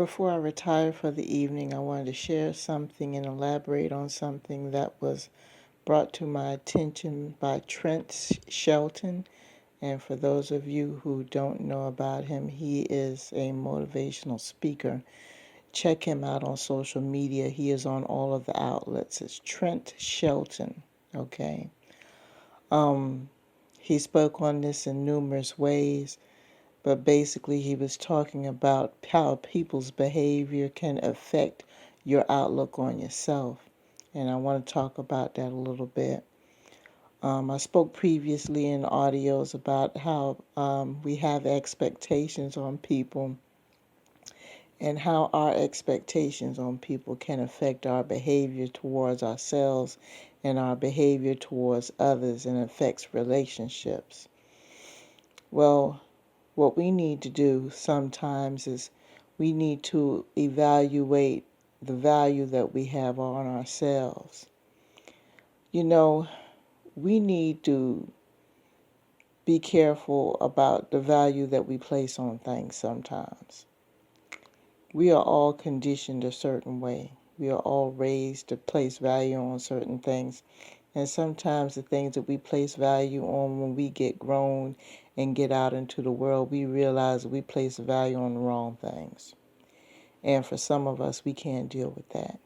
before I retire for the evening, I wanted to share something and elaborate on something that was brought to my attention by Trent Shelton. And for those of you who don't know about him, he is a motivational speaker. Check him out on social media. He is on all of the outlets. It's Trent Shelton. Okay. He spoke on this in numerous ways, but basically he was talking about how people's behavior can affect your outlook on yourself. And I want to talk about that a little bit. I spoke previously in audios about how we have expectations on people and how our expectations on people can affect our behavior towards ourselves and our behavior towards others and affects relationships. Well, what we need to do sometimes is we need to evaluate the value that we have on ourselves. You know, we need to be careful about the value that we place on things sometimes. We are all conditioned a certain way. We are all raised to place value on certain things. And sometimes the things that we place value on when we get grown and get out into the world, we realize that we place value on the wrong things. And for some of us, we can't deal with that.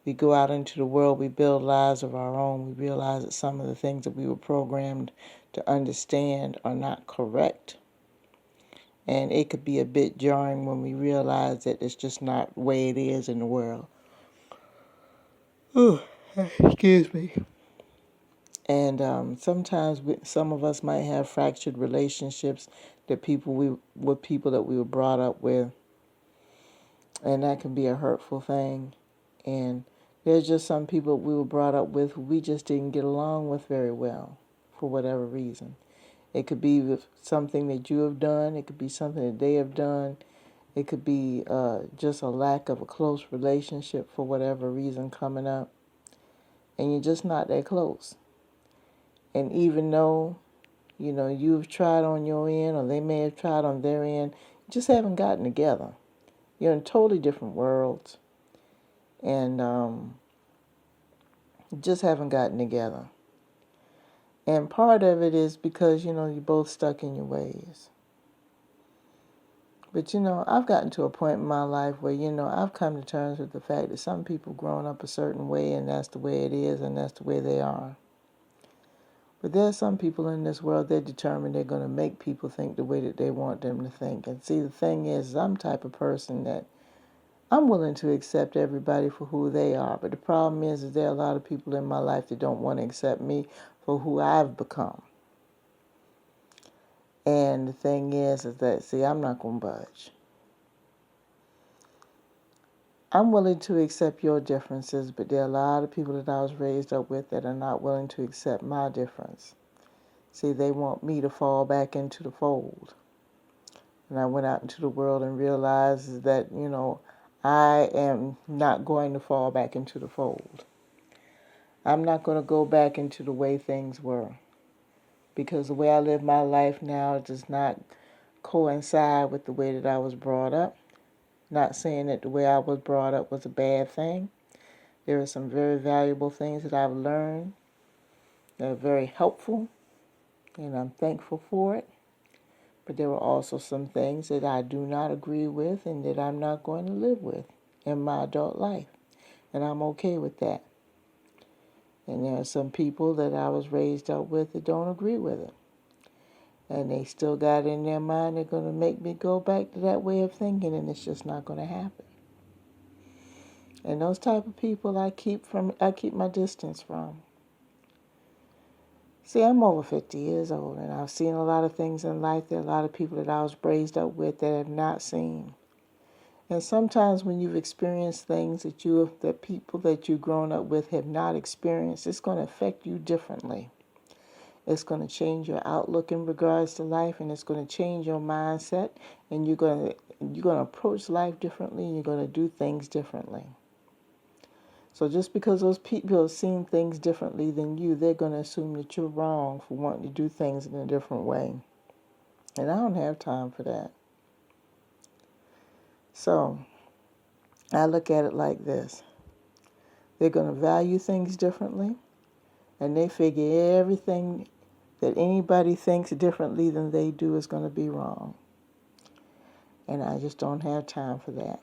We go out into the world, we build lives of our own. We realize that some of the things that we were programmed to understand are not correct. And it could be a bit jarring when we realize that it's just not the way it is in the world. Oh, excuse me. And sometimes some of us might have fractured relationships with people that we were brought up with, and that can be a hurtful thing. And there's just some people we were brought up with who we just didn't get along with very well for whatever reason. It could be with something that you have done. It could be something that they have done. It could be just a lack of a close relationship for whatever reason coming up. And you're just not that close. And even though, you've tried on your end or they may have tried on their end, you just haven't gotten together. You're in totally different worlds. And just haven't gotten together. And part of it is because, you're both stuck in your ways. But, I've gotten to a point in my life where, I've come to terms with the fact that some people grown up a certain way and that's the way it is and that's the way they are. But there are some people in this world, they're determined they're going to make people think the way that they want them to think. And see, the thing is, I'm the type of person that I'm willing to accept everybody for who they are. But the problem is there are a lot of people in my life that don't want to accept me for who I've become. And the thing is that, see, I'm not going to budge. I'm willing to accept your differences, but there are a lot of people that I was raised up with that are not willing to accept my difference. See, they want me to fall back into the fold. And I went out into the world and realized that, I am not going to fall back into the fold. I'm not going to go back into the way things were. Because the way I live my life now does not coincide with the way that I was brought up. Not saying that the way I was brought up was a bad thing. There are some very valuable things that I've learned that are very helpful, and I'm thankful for it. But there were also some things that I do not agree with and that I'm not going to live with in my adult life. And I'm okay with that. And there are some people that I was raised up with that don't agree with it. And they still got in their mind they're going to make me go back to that way of thinking, and it's just not going to happen. And those type of people I keep my distance from. See, I'm over 50 years old, and I've seen a lot of things in life. There are a lot of people that I was raised up with that I have not seen. And sometimes when you've experienced things that people that you've grown up with have not experienced, it's going to affect you differently. It's going to change your outlook in regards to life, and it's going to change your mindset, and you're going to approach life differently, and you're going to do things differently. So just because those people have seen things differently than you, they're going to assume that you're wrong for wanting to do things in a different way. And I don't have time for that. So I look at it like this. They're going to value things differently, and they figure everything that anybody thinks differently than they do is going to be wrong. And I just don't have time for that.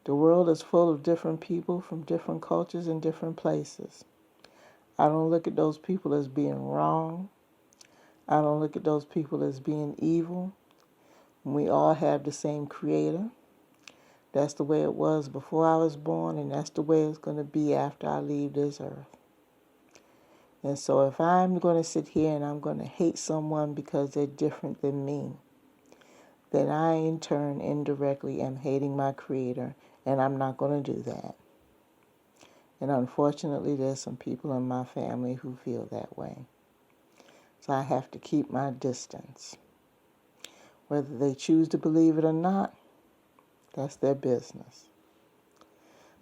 The world is full of different people from different cultures and different places. I don't look at those people as being wrong. I don't look at those people as being evil. We all have the same creator. That's the way it was before I was born, and that's the way it's going to be after I leave this earth. And so if I'm going to sit here and I'm going to hate someone because they're different than me, then I in turn indirectly am hating my creator, and I'm not going to do that. And unfortunately, there's some people in my family who feel that way. So I have to keep my distance. Whether they choose to believe it or not, that's their business.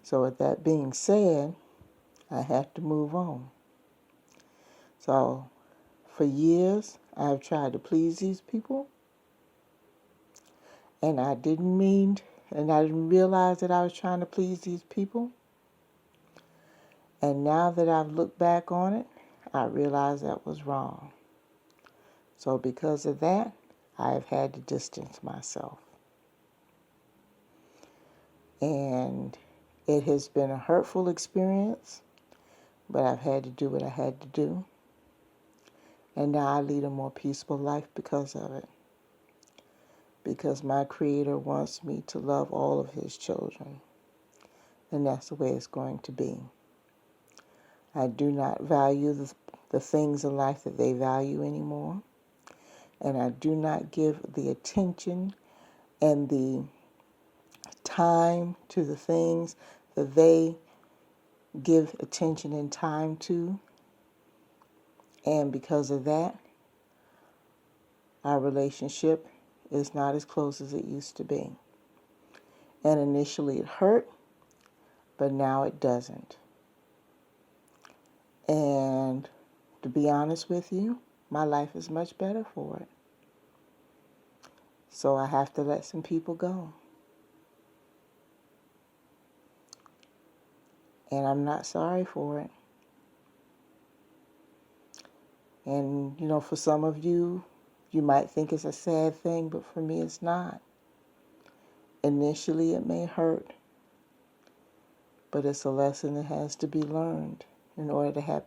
So with that being said, I have to move on. So for years, I've tried to please these people, and I didn't realize that I was trying to please these people. And now that I've looked back on it, I realize that was wrong. So because of that, I've had to distance myself. And it has been a hurtful experience, but I've had to do what I had to do. And now I lead a more peaceful life because of it. Because my Creator wants me to love all of His children. And that's the way it's going to be. I do not value the things in life that they value anymore. And I do not give the attention and the time to the things that they give attention and time to. And because of that, our relationship is not as close as it used to be. And initially it hurt, but now it doesn't. And to be honest with you, my life is much better for it. So I have to let some people go. And I'm not sorry for it. And, for some of you, you might think it's a sad thing, but for me it's not. Initially it may hurt, but it's a lesson that has to be learned in order to have